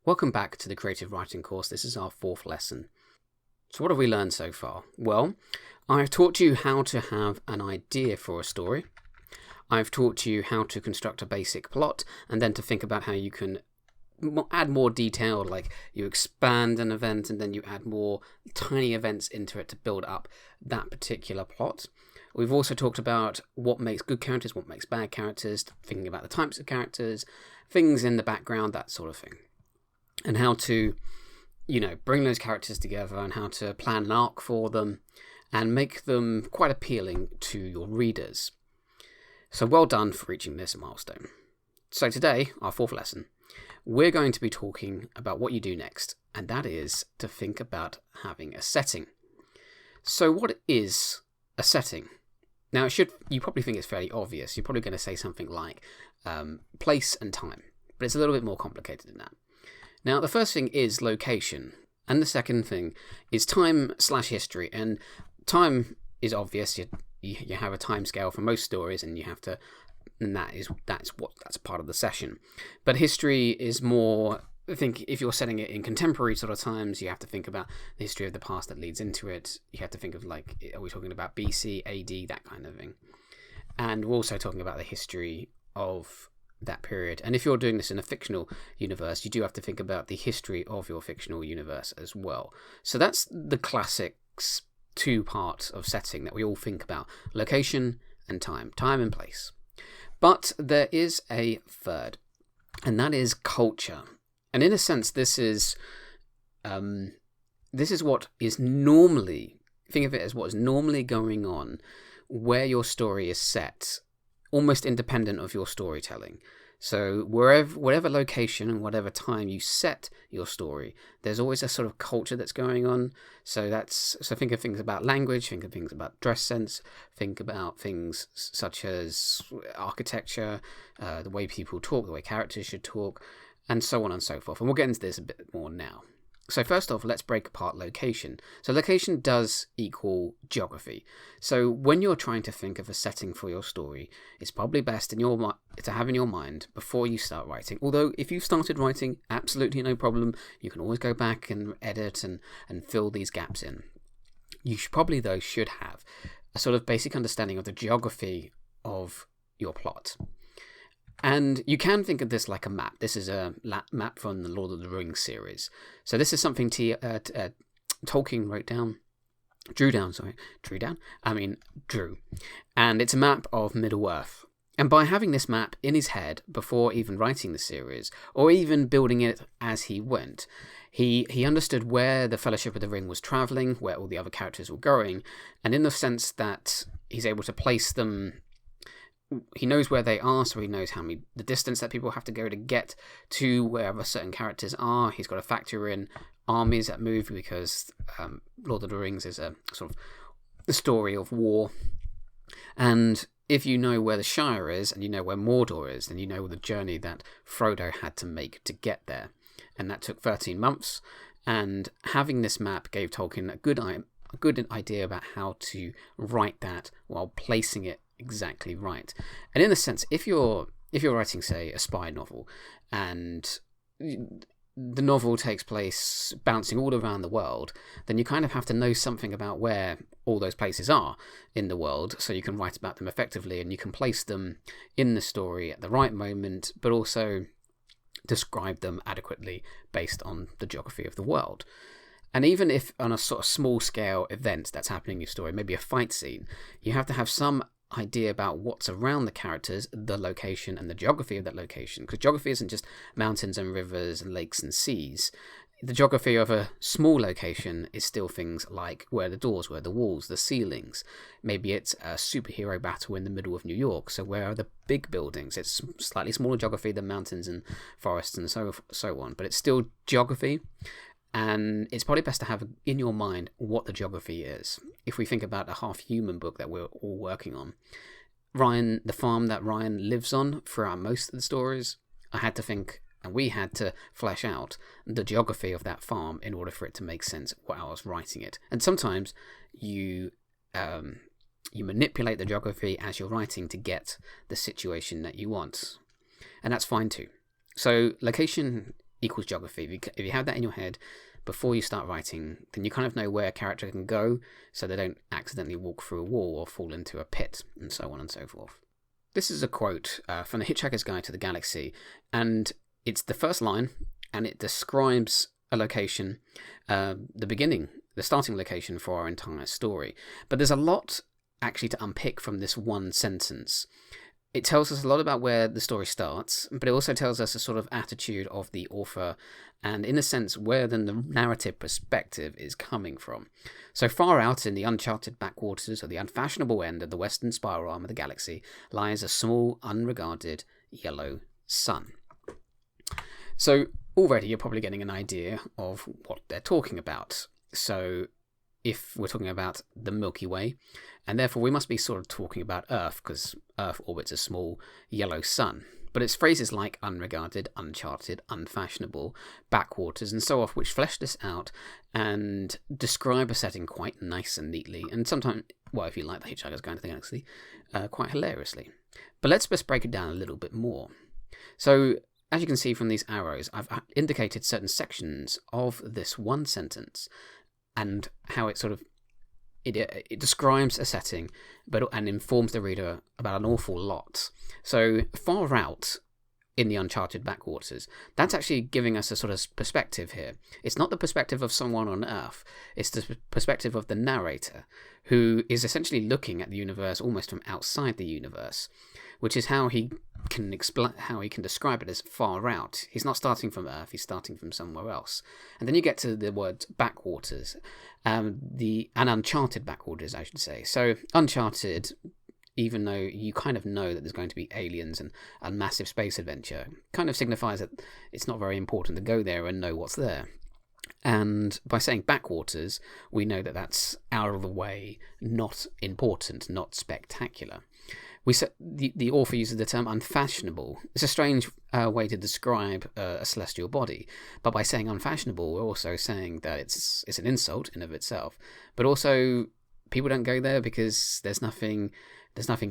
Welcome back to the Creative Writing course. This is our fourth lesson. So what have we learned so far? Well, I've taught you how to have an idea for a story. I've taught you how to construct a basic plot and then to think about how you can add more detail, like you expand an event and then you add more tiny events into it to build up that particular plot. We've also talked about what makes good characters, what makes bad characters, thinking about the types of characters, things in the background, that sort of thing. And how to, bring those characters together and how to plan an arc for them and make them quite appealing to your readers. So well done for reaching this milestone. So today, our fourth lesson, we're going to be talking about what you do next, and that is to think about having a setting. So what is a setting? Now, you probably think it's fairly obvious. You're probably going to say something like place and time, but it's a little bit more complicated than that. Now, the first thing is location, and the second thing is time/history. And time is obvious. You have a time scale for most stories, and that's part of the session. But history is more. I think if you're setting it in contemporary sort of times, you have to think about the history of the past that leads into it. You have to think of are we talking about BC, AD, that kind of thing. And we're also talking about the history of that period. And if you're doing this in a fictional universe, you do have to think about the history of your fictional universe as well. So that's the classics two parts of setting that we all think about: location and time and place. But there is a third, and that is culture. And in a sense, this is what is normally, think of it as what is normally going on where your story is set, almost independent of your storytelling. So whatever location and whatever time you set your story, there's always a sort of culture that's going on. So think of things about language, think of things about dress sense, think about things such as architecture, the way people talk, the way characters should talk, and so on and so forth. And we'll get into this a bit more now. So first off, let's break apart location. So location does equal geography. So when you're trying to think of a setting for your story, it's probably best to have in your mind before you start writing. Although if you've started writing, absolutely no problem. You can always go back and edit and fill these gaps in. You should have a sort of basic understanding of the geography of your plot. And you can think of this like a map. This is a map from the Lord of the Rings series. So this is something Tolkien drew. And it's a map of Middle-earth. And by having this map in his head before even writing the series, or even building it as he went, he understood where the Fellowship of the Ring was travelling, where all the other characters were going, and in the sense that he's able to place them. He knows where they are, so he knows the distance that people have to go to get to wherever certain characters are. He's got to factor in armies that move because Lord of the Rings is a sort of the story of war. And if you know where the Shire is and you know where Mordor is, then you know the journey that Frodo had to make to get there. And that took 13 months. And having this map gave Tolkien a good idea about how to write that while placing it exactly right. And in a sense, if you're writing, say, a spy novel, and the novel takes place bouncing all around the world, then you kind of have to know something about where all those places are in the world so you can write about them effectively and you can place them in the story at the right moment, but also describe them adequately based on the geography of the world. And even if on a sort of small scale event that's happening in your story, maybe a fight scene, you have to have some idea about what's around the characters, the location, and the geography of that location. Because geography isn't just mountains and rivers and lakes and seas. The geography of a small location is still things like where the doors were, the walls, the ceilings. Maybe it's a superhero battle in the middle of New York, so where are the big buildings? It's slightly smaller geography than mountains and forests and so on, but it's still geography. And it's probably best to have in your mind what the geography is. If we think about a half-human book that we're all working on, Ryan, the farm that Ryan lives on throughout most of the stories, we had to flesh out the geography of that farm in order for it to make sense while I was writing it. And sometimes you manipulate the geography as you're writing to get the situation that you want. And that's fine too. So location equals geography. If you have that in your head before you start writing, then you kind of know where a character can go, so they don't accidentally walk through a wall or fall into a pit, and so on and so forth. This is a quote from The Hitchhiker's Guide to the Galaxy, and it's the first line, and it describes a location, the starting location for our entire story. But there's a lot actually to unpick from this one sentence. It tells us a lot about where the story starts, but it also tells us a sort of attitude of the author, and in a sense where then the narrative perspective is coming from. So far out in the uncharted backwaters of the unfashionable end of the western spiral arm of the galaxy lies a small, unregarded yellow sun. So already you're probably getting an idea of what they're talking about. So if we're talking about the Milky Way, and therefore we must be sort of talking about Earth, because Earth orbits a small yellow sun. But it's phrases like unregarded, uncharted, unfashionable, backwaters, and so on, which flesh this out and describe a setting quite nice and neatly, and sometimes, well, if you like The Hitchhiker's Guide to the Galaxy, quite hilariously. But let's just break it down a little bit more. So, as you can see from these arrows, I've indicated certain sections of this one sentence, and how it sort of it describes a setting, and informs the reader about an awful lot. So far out in the uncharted backwaters, that's actually giving us a sort of perspective here. It's not the perspective of someone on Earth, it's the perspective of the narrator, who is essentially looking at the universe almost from outside the universe, which is how he can describe it as far out. He's not starting from Earth, he's starting from somewhere else. And then you get to the word backwaters, uncharted backwaters, I should say. So uncharted, even though you kind of know that there's going to be aliens and a massive space adventure, kind of signifies that it's not very important to go there and know what's there. And by saying backwaters, we know that that's out of the way, not important, not spectacular. The author uses the term unfashionable. It's a strange way to describe a celestial body, but by saying unfashionable, we're also saying that it's an insult in of itself. But also, people don't go there because there's nothing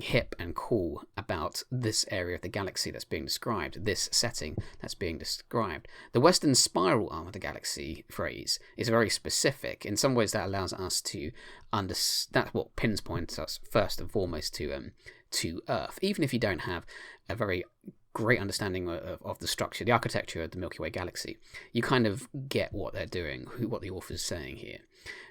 hip and cool about this area of the galaxy that's being described, this setting that's being described. The western spiral arm of the galaxy phrase is very specific. In some ways, that allows us to understand. That's what pinpoints us first and foremost to Earth, even if you don't have a very great understanding of the structure, the architecture of the Milky Way galaxy. You kind of get what they're doing, what the author's saying here.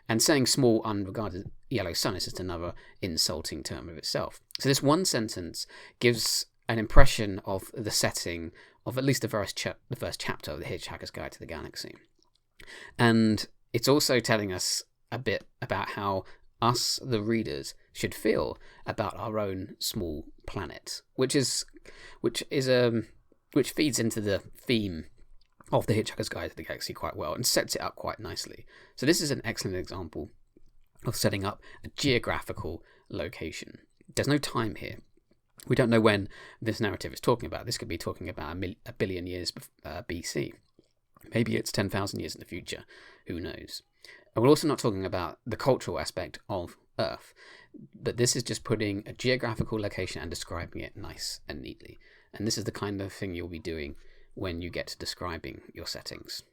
And saying small, unregarded yellow sun is just another insulting term of itself. So this one sentence gives an impression of the setting of at least the first chapter of The Hitchhiker's Guide to the Galaxy. And it's also telling us a bit about how us, the readers, should feel about our own small planet, which feeds into the theme of The Hitchhiker's Guide to the Galaxy quite well and sets it up quite nicely. So this is an excellent example of setting up a geographical location. There's no time here. We don't know when this narrative is talking about. This could be talking about a billion years BC. Maybe it's 10,000 years in the future. Who knows? And we're also not talking about the cultural aspect of Earth, but this is just putting a geographical location and describing it nice and neatly. And this is the kind of thing you'll be doing when you get to describing your settings.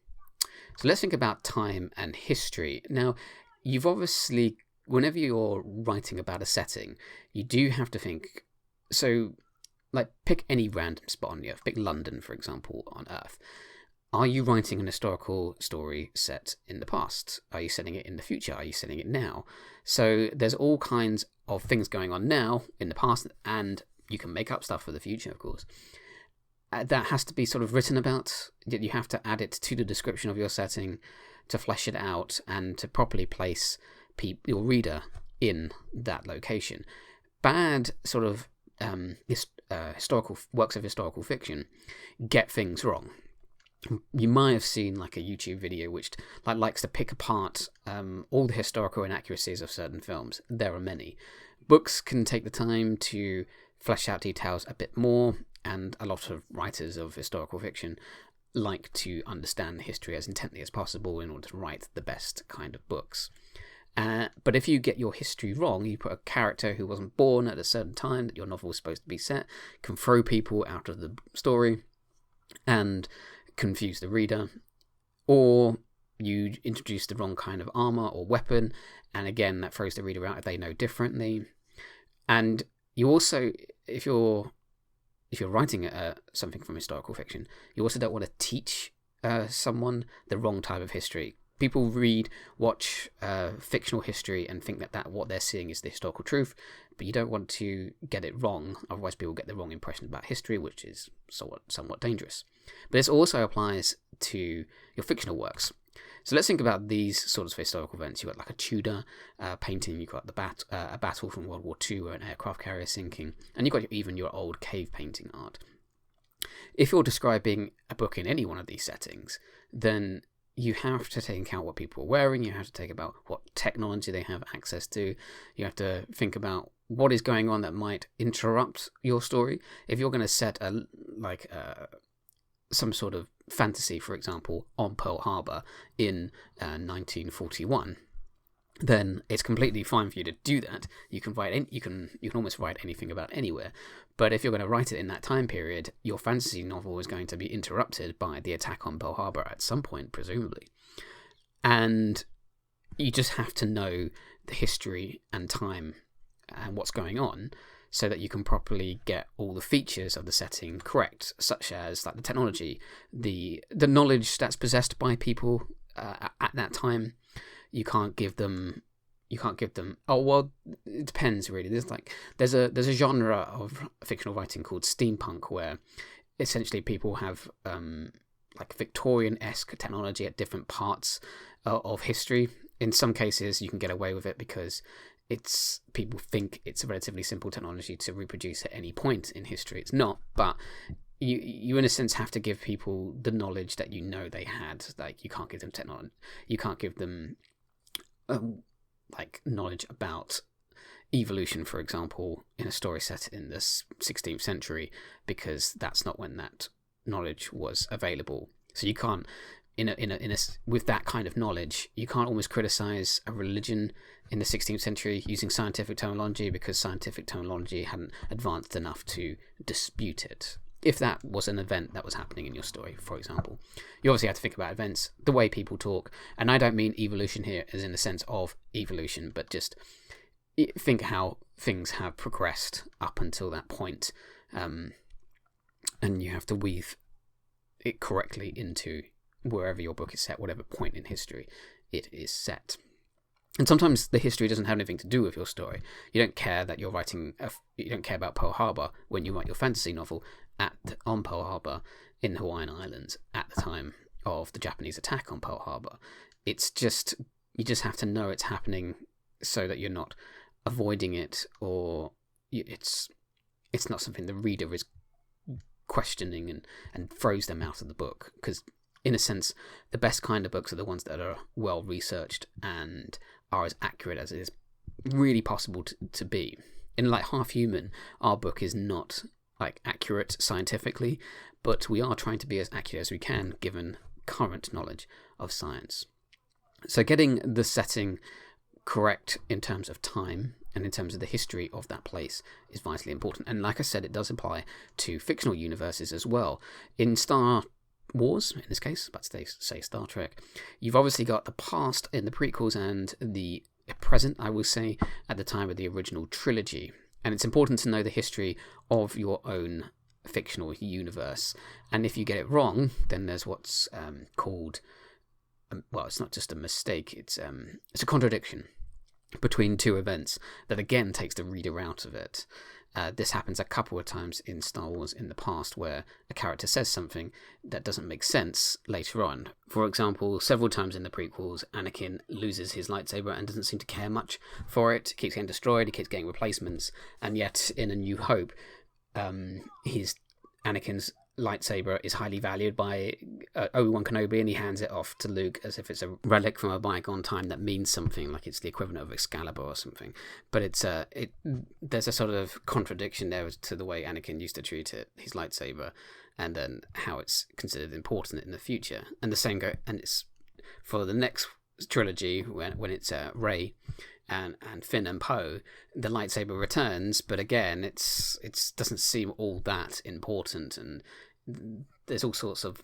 So let's think about time and history. Now, you've obviously, whenever you're writing about a setting, you do have to think, so like pick any random spot on the Earth, pick London, for example, on Earth. Are you writing an historical story set in the past? Are you setting it in the future? Are you setting it now? So there's all kinds of things going on now in the past, and you can make up stuff for the future, of course. That has to be sort of written about. You have to add it to the description of your setting to flesh it out and to properly place your reader in that location. Bad sort of historical works of historical fiction get things wrong. You might have seen like a YouTube video which likes to pick apart all the historical inaccuracies of certain films. There are many. Books can take the time to flesh out details a bit more, and a lot of writers of historical fiction like to understand history as intently as possible in order to write the best kind of books. But if you get your history wrong, you put a character who wasn't born at a certain time that your novel was supposed to be set, can throw people out of the story, and confuse the reader, or you introduce the wrong kind of armor or weapon, and again that throws the reader out if they know differently. And you also, if you're writing something from historical fiction, you also don't want to teach someone the wrong type of history. People watch fictional history and think that what they're seeing is the historical truth, but you don't want to get it wrong, otherwise people get the wrong impression about history, which is somewhat dangerous. But this also applies to your fictional works. So let's think about these sorts of historical events. You've got like a Tudor painting, you've got a battle from World War II or an aircraft carrier sinking, and you've got even your old cave painting art. If you're describing a book in any one of these settings, then you have to take into account what people are wearing, you have to think about what technology they have access to, you have to think about what is going on that might interrupt your story. If you're going to set some sort of fantasy, for example, on Pearl Harbor in 1941, then it's completely fine for you to do that. You can almost write anything about anywhere. But if you're going to write it in that time period, your fantasy novel is going to be interrupted by the attack on Pearl Harbor at some point, presumably. And you just have to know the history and time and what's going on, so that you can properly get all the features of the setting correct, such as like the technology, the knowledge that's possessed by people at that time. You can't give them. Oh well, it depends really. There's a genre of fictional writing called steampunk, where essentially people have like Victorian-esque technology at different parts of history. In some cases, you can get away with it because people think it's a relatively simple technology to reproduce at any point in history. It's not, but you in a sense have to give people the knowledge that they had. Like, you can't give them technology, you can't give them like knowledge about evolution, for example, in a story set in the 16th century, because that's not when that knowledge was available. So you can't, with that kind of knowledge, you can't almost criticize a religion in the 16th century using scientific terminology, because scientific terminology hadn't advanced enough to dispute it. If that was an event that was happening in your story, for example, you obviously have to think about events, the way people talk. And I don't mean evolution here as in the sense of evolution, but just think how things have progressed up until that point. And you have to weave it correctly into wherever your book is set, whatever point in history it is set. And sometimes the history doesn't have anything to do with your story. You don't care that you're writing. You don't care about Pearl Harbor when you write your fantasy novel on Pearl Harbor in the Hawaiian Islands at the time of the Japanese attack on Pearl Harbor. It's just, you just have to know it's happening so that you're not avoiding it, or it's not something the reader is questioning and throws them out of the book. Because in a sense, the best kind of books are the ones that are well researched and are as accurate as it is really possible to be. In like Half Human, our book is not like accurate scientifically, but we are trying to be as accurate as we can given current knowledge of science. So getting the setting correct in terms of time and in terms of the history of that place is vitally important. And like I said, it does apply to fictional universes as well. In Star Wars, in this case, but say Star Trek, you've obviously got the past in the prequels and the present, I will say, at the time of the original trilogy. And it's important to know the history of your own fictional universe. And if you get it wrong, then there's what's called, well, it's not just a mistake, it's a contradiction between two events that again takes the reader out of it. This happens a couple of times in Star Wars in the past, where a character says something that doesn't make sense later on. For example, several times in the prequels, Anakin loses his lightsaber and doesn't seem to care much for it. He keeps getting destroyed, he keeps getting replacements, and yet in A New Hope, Anakin's lightsaber is highly valued by Obi-Wan Kenobi, and he hands it off to Luke as if it's a relic from a bygone time that means something, like it's the equivalent of Excalibur or something. But there's a sort of contradiction there to the way Anakin used to treat his lightsaber, and then how it's considered important in the future. And the same and it's for the next trilogy when it's Rey and Finn and Poe, the lightsaber returns, but again it doesn't seem all that important, and there's all sorts of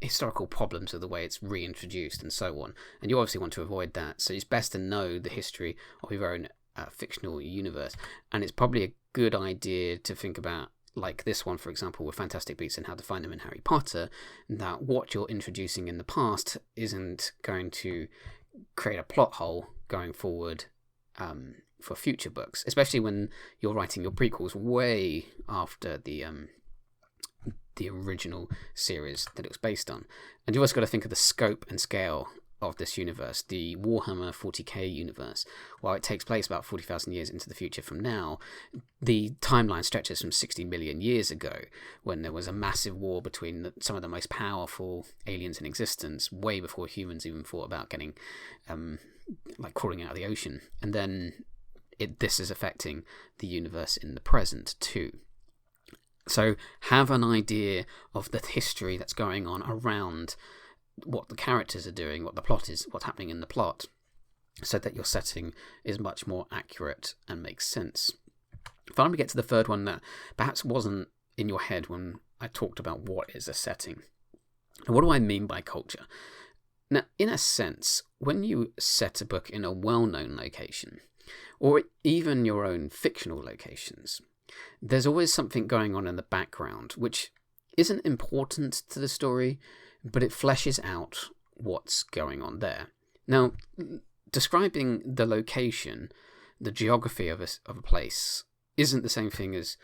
historical problems of the way it's reintroduced and so on. And you obviously want to avoid that. So it's best to know the history of your own fictional universe. And it's probably a good idea to think about, like this one, for example, with Fantastic Beasts and how to find them in Harry Potter, that what you're introducing in the past isn't going to create a plot hole going forward for future books, especially when you're writing your prequels way after the original series that it was based on. And you've also got to think of the scope and scale of this universe. The Warhammer 40k universe, while it takes place about 40,000 years into the future from now, the timeline stretches from 60 million years ago, when there was a massive war between some of the most powerful aliens in existence, way before humans even thought about getting like crawling out of the ocean. And then this is affecting the universe in the present too. So have an idea of the history that's going on around what the characters are doing, what the plot is, what's happening in the plot, so that your setting is much more accurate and makes sense. Finally, we get to the third one that perhaps wasn't in your head when I talked about what is a setting. And what do I mean by culture? Now, in a sense, when you set a book in a well-known location, or even your own fictional locations, there's always something going on in the background which isn't important to the story, but it fleshes out what's going on there. Now, describing the location, the geography of a place, isn't the same thing as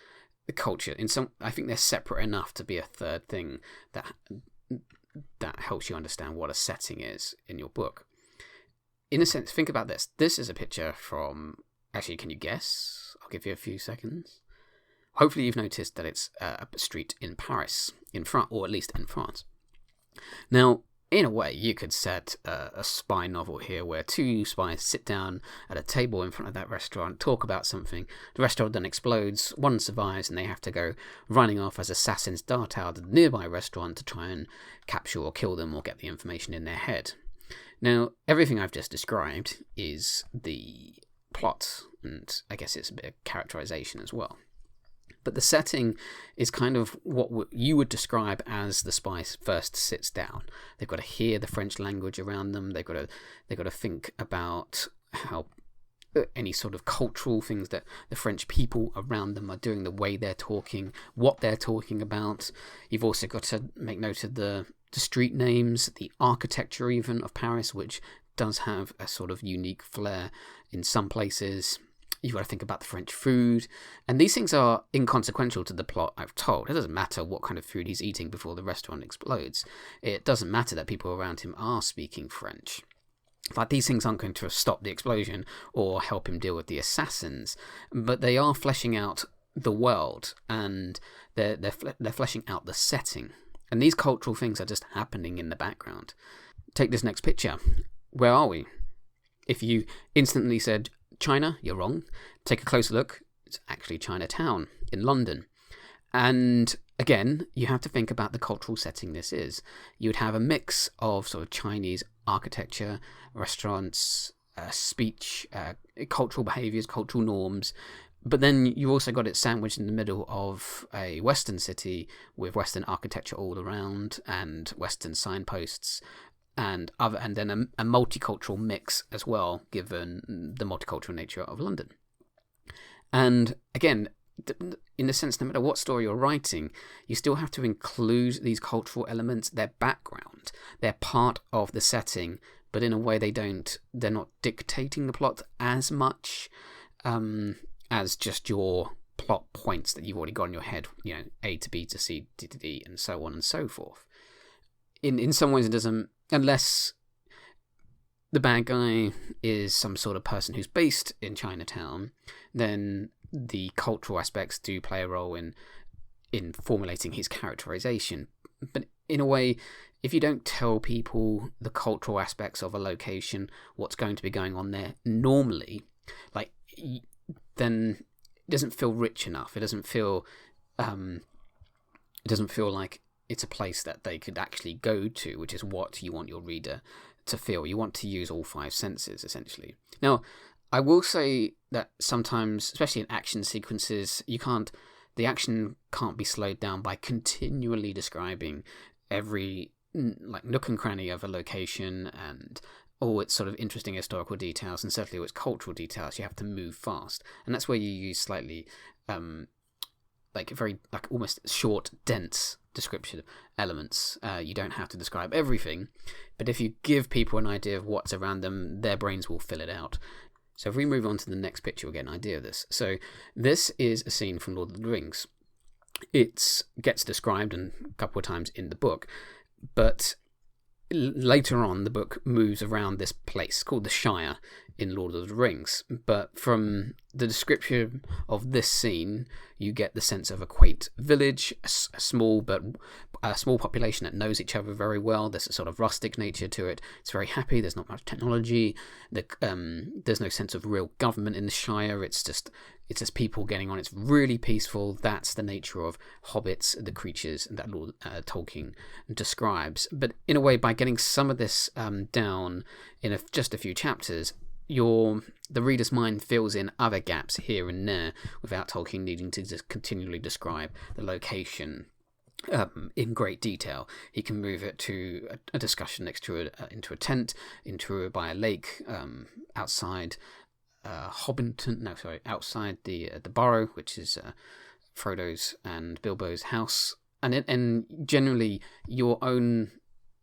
the culture. I think they're separate enough to be a third thing that helps you understand what a setting is in your book. In a sense, think about this. This is a picture from... Actually, can you guess? I'll give you a few seconds. Hopefully you've noticed that it's a street in Paris, in France, or at least in France. Now, in a way, you could set a spy novel here where two spies sit down at a table in front of that restaurant, talk about something. The restaurant then explodes, one survives, and they have to go running off as assassins dart out of the nearby restaurant to try and capture or kill them or get the information in their head. Now, everything I've just described is the plot, and I guess it's a bit of characterization as well. But the setting is kind of what you would describe as the spy first sits down. They've got to hear the French language around them. They've got to think about how any sort of cultural things that the French people around them are doing, the way they're talking, what they're talking about. You've also got to make note of the street names, the architecture even of Paris, which does have a sort of unique flair in some places. You've got to think about the French food. And these things are inconsequential to the plot I've told. It doesn't matter what kind of food he's eating before the restaurant explodes. It doesn't matter that people around him are speaking French. Like, these things aren't going to stop the explosion or help him deal with the assassins. But they are fleshing out the world, and they're fleshing out the setting. And these cultural things are just happening in the background. Take this next picture. Where are we? If you instantly said China, you're wrong. Take a closer look. It's actually Chinatown in London. And again, you have to think about the cultural setting this is. You'd have a mix of sort of Chinese architecture, restaurants, speech, cultural behaviours, cultural norms. But then you also got it sandwiched in the middle of a Western city with Western architecture all around and Western signposts. And then a multicultural mix as well, given the multicultural nature of London. And again, in a sense, no matter what story you're writing, you still have to include these cultural elements, their background. They're part of the setting, but in a way they're not dictating the plot as much as just your plot points that you've already got in your head, A to B to C to D, and so on and so forth. In some ways it doesn't, unless the bad guy is some sort of person who's based in Chinatown, then the cultural aspects do play a role in formulating his characterization. But in a way, if you don't tell people the cultural aspects of a location, what's going to be going on there normally, then it doesn't feel rich enough. It doesn't feel like it's a place that they could actually go to, which is what you want your reader to feel. You want to use all five senses, essentially. Now, I will say that sometimes, especially in action sequences, the action can't be slowed down by continually describing every like nook and cranny of a location and all its sort of interesting historical details, and certainly all its cultural details, you have to move fast. And that's where you use slightly like very like almost short, dense description elements. You don't have to describe everything, but if you give people an idea of what's around them, their brains will fill it out. So if we move on to the next picture, we'll get an idea of this. So this is a scene from Lord of the Rings. It gets described a couple of times in the book, but later on the book moves around this place called the Shire in Lord of the Rings. But from the description of this scene, you get the sense of a quaint village, a small population that knows each other very well. There's a sort of rustic nature to it. It's very happy. There's not much technology. There's no sense of real government in the Shire. It's just people getting on. It's really peaceful. That's the nature of hobbits, the creatures that Lord Tolkien describes. But in a way, by getting some of this down in just a few chapters, the reader's mind fills in other gaps here and there without Tolkien needing to just continually describe the location in great detail. He can move it to a discussion next to into a tent, by a lake, outside outside the Burrow, which is Frodo's and Bilbo's house, and generally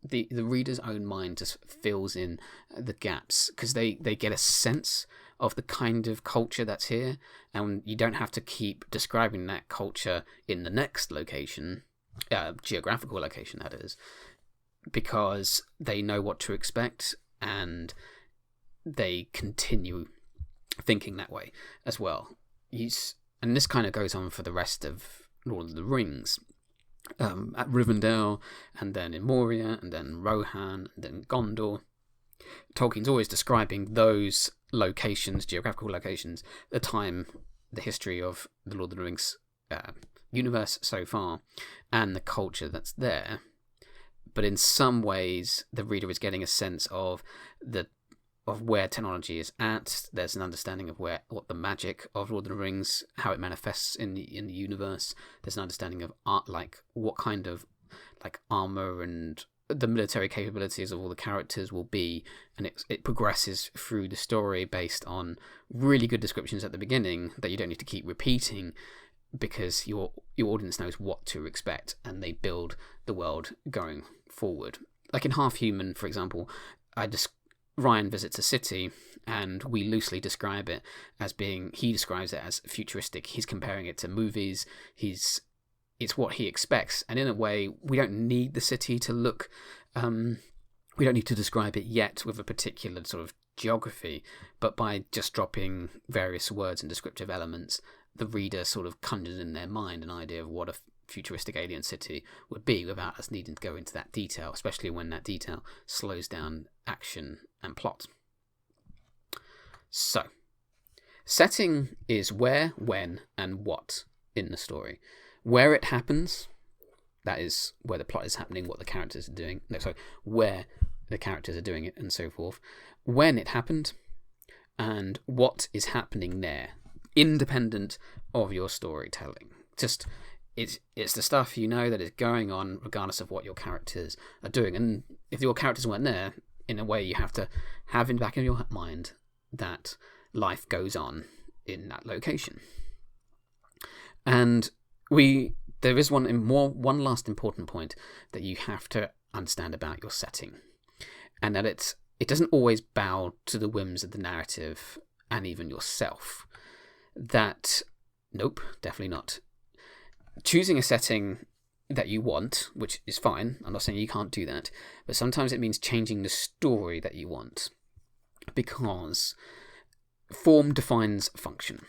the reader's own mind just fills in the gaps because they get a sense of the kind of culture that's here, and you don't have to keep describing that culture in the next location, geographical location that is, because they know what to expect and they continue thinking that way as well. And this kind of goes on for the rest of Lord of the Rings. At Rivendell, and then in Moria, and then Rohan, and then Gondor. Tolkien's always describing those locations, geographical locations, the time, the history of the Lord of the Rings universe so far, and the culture that's there. But in some ways, the reader is getting a sense of where technology is at. There's an understanding of what the magic of Lord of the Rings, how it manifests in the universe. There's an understanding of art, like what kind of like armor and the military capabilities of all the characters will be, and it progresses through the story based on really good descriptions at the beginning that you don't need to keep repeating because your audience knows what to expect, and they build the world going forward. Like in Half Human, for example, Ryan visits a city, and we loosely describe it as he describes it as futuristic. He's comparing it to movies. It's what he expects. And in a way, we don't need the city to look, we don't need to describe it yet with a particular sort of geography, but by just dropping various words and descriptive elements, the reader sort of conjures in their mind an idea of what a futuristic alien city would be without us needing to go into that detail, especially when that detail slows down action and plot. So, setting is where, when, and what in the story. Where it happens, that is where the plot is happening, what the characters are doing. Where the characters are doing it, and so forth. When it happened, and what is happening there, independent of your storytelling. Just it's the stuff that is going on regardless of what your characters are doing. And if your characters weren't there, in a way you have to have in the back of your mind that life goes on in that location. And there is one last important point that you have to understand about your setting, and that it doesn't always bow to the whims of the narrative and even yourself. Nope, definitely not. Choosing a setting that you want, which is fine, I'm not saying you can't do that, but sometimes it means changing the story that you want, because form defines function.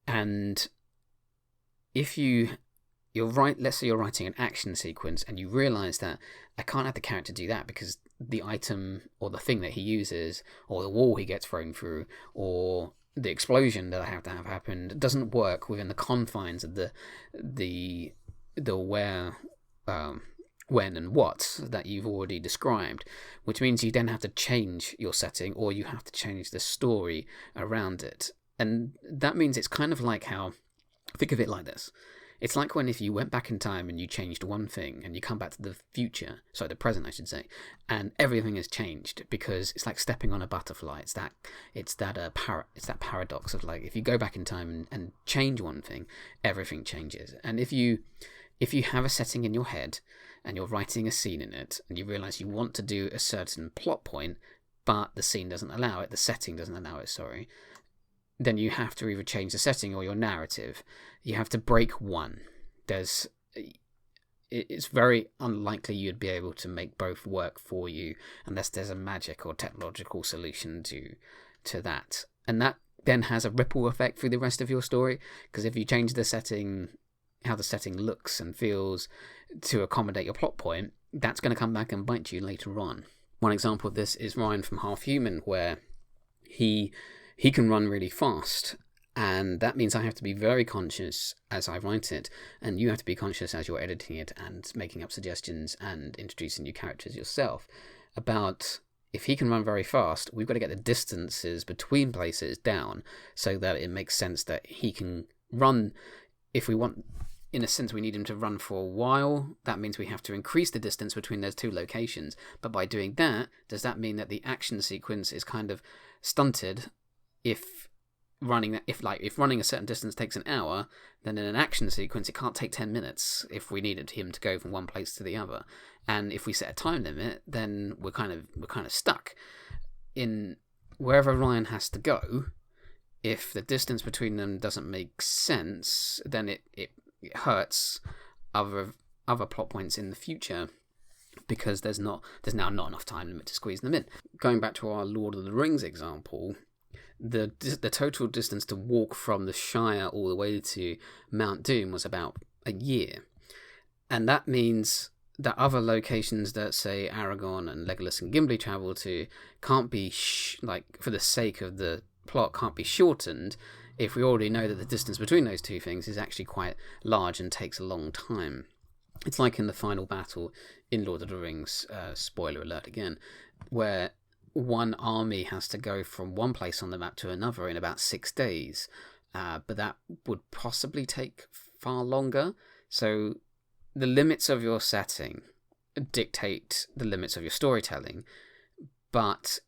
And if you're right, let's say you're writing an action sequence and you realize that I can't have the character do that because the item or the thing that he uses, or the wall he gets thrown through, or the explosion that I have to have happened doesn't work within the confines of the where, when, and what that you've already described, which means you then have to change your setting, or you have to change the story around it. And that means it's kind of like think of it like this. It's like when if you went back in time and you changed one thing and you come back to the future, sorry, the present I should say, and everything has changed, because it's like stepping on a butterfly. It's that paradox of like, if you go back in time and change one thing, everything changes. And if you have a setting in your head and you're writing a scene in it and you realize you want to do a certain plot point, but the scene doesn't allow it, the setting doesn't allow it, sorry, then you have to either change the setting or your narrative. You have to break one. It's very unlikely you'd be able to make both work for you unless there's a magic or technological solution to that. And that then has a ripple effect through the rest of your story, because if you change the setting, how the setting looks and feels to accommodate your plot point, that's going to come back and bite you later on. One example of this is Ryan from Half Human, where he can run really fast, and that means I have to be very conscious as I write it, and you have to be conscious as you're editing it and making up suggestions and introducing new characters yourself about, if he can run very fast, we've got to get the distances between places down so that it makes sense that he can run. If we want, in a sense, we need him to run for a while, that means we have to increase the distance between those two locations. But by doing that, does that mean that the action sequence is kind of stunted? If running a certain distance takes an hour, then in an action sequence it can't take 10 minutes if we needed him to go from one place to the other. And if we set a time limit, then we're kind of stuck in wherever Ryan has to go. If the distance between them doesn't make sense, then it hurts other plot points in the future, because there's now not enough time limit to squeeze them in. Going back to our Lord of the Rings example, the total distance to walk from the Shire all the way to Mount Doom was about a year. And that means that other locations that, say, Aragorn and Legolas and Gimli travel to can't be, for the sake of the plot, can't be shortened, if we already know that the distance between those two things is actually quite large and takes a long time. It's like in the final battle in Lord of the Rings, spoiler alert again, where one army has to go from one place on the map to another in about 6 days, but that would possibly take far longer. So the limits of your setting dictate the limits of your storytelling, but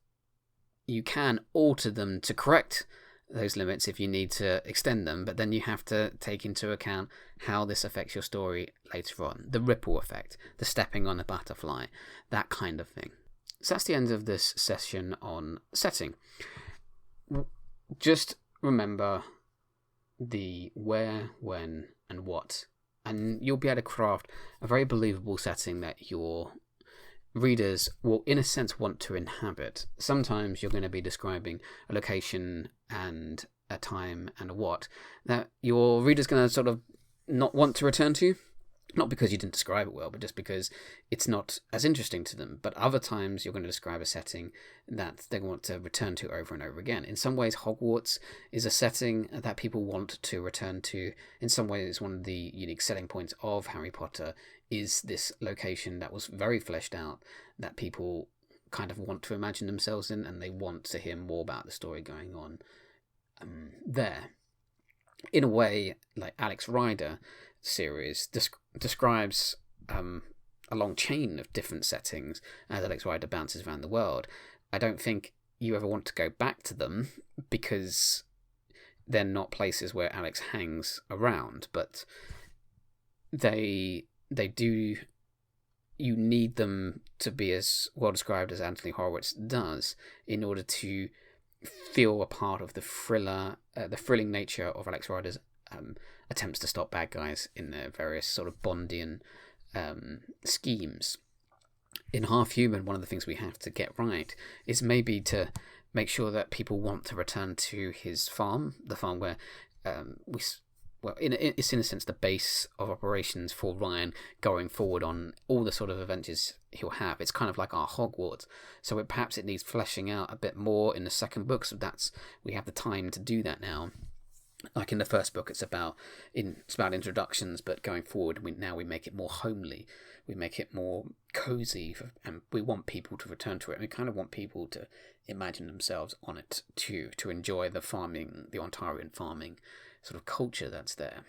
you can alter them to correct those limits if you need to extend them, but then you have to take into account how this affects your story later on, the ripple effect, the stepping on a butterfly, that kind of thing. So that's the end of this session on setting. Just remember the where, when, and what, and you'll be able to craft a very believable setting that your readers will, in a sense, want to inhabit. Sometimes you're going to be describing a location and a time and a what that your reader's going to sort of not want to return to. Not because you didn't describe it well, but just because it's not as interesting to them. But other times you're going to describe a setting that they want to return to over and over again. In some ways, Hogwarts is a setting that people want to return to. In some ways, one of the unique selling points of Harry Potter is this location that was very fleshed out, that people kind of want to imagine themselves in, and they want to hear more about the story going on there. In a way, like Alex Rider series describes a long chain of different settings as Alex Rider bounces around the world. I don't think you ever want to go back to them, because they're not places where Alex hangs around, but they do. You need them to be as well described as Anthony Horowitz does in order to feel a part of the thrilling nature of Alex Rider's attempts to stop bad guys in their various sort of Bondian schemes. In Half Human, one of the things we have to get right is maybe to make sure that people want to return to his farm, the farm where it's in a sense the base of operations for Ryan going forward on all the sort of adventures he'll have. It's kind of like our Hogwarts, so perhaps it needs fleshing out a bit more in the second book. So we have the time to do that now. Like in the first book, it's about introductions, but going forward, we make it more homely, we make it more cozy, and we want people to return to it. And we kind of want people to imagine themselves on it too, to enjoy the farming, the Ontarian farming sort of culture that's there.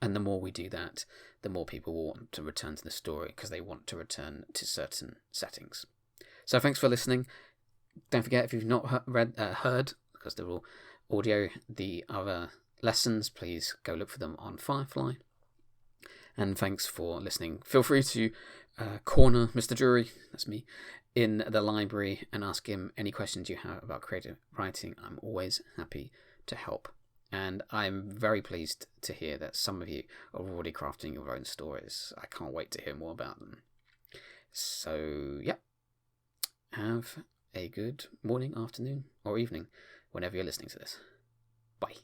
And the more we do that, the more people will want to return to the story because they want to return to certain settings. So thanks for listening. Don't forget, if you've not heard, because they're all audio, the other lessons, please go look for them on Firefly. And thanks for listening. Feel free to corner Mr. Drury, that's me, in the library and ask him any questions you have about creative writing. I'm always happy to help. And I'm very pleased to hear that some of you are already crafting your own stories. I can't wait to hear more about them. So, yeah. Have a good morning, afternoon, or evening whenever you're listening to this. Bye.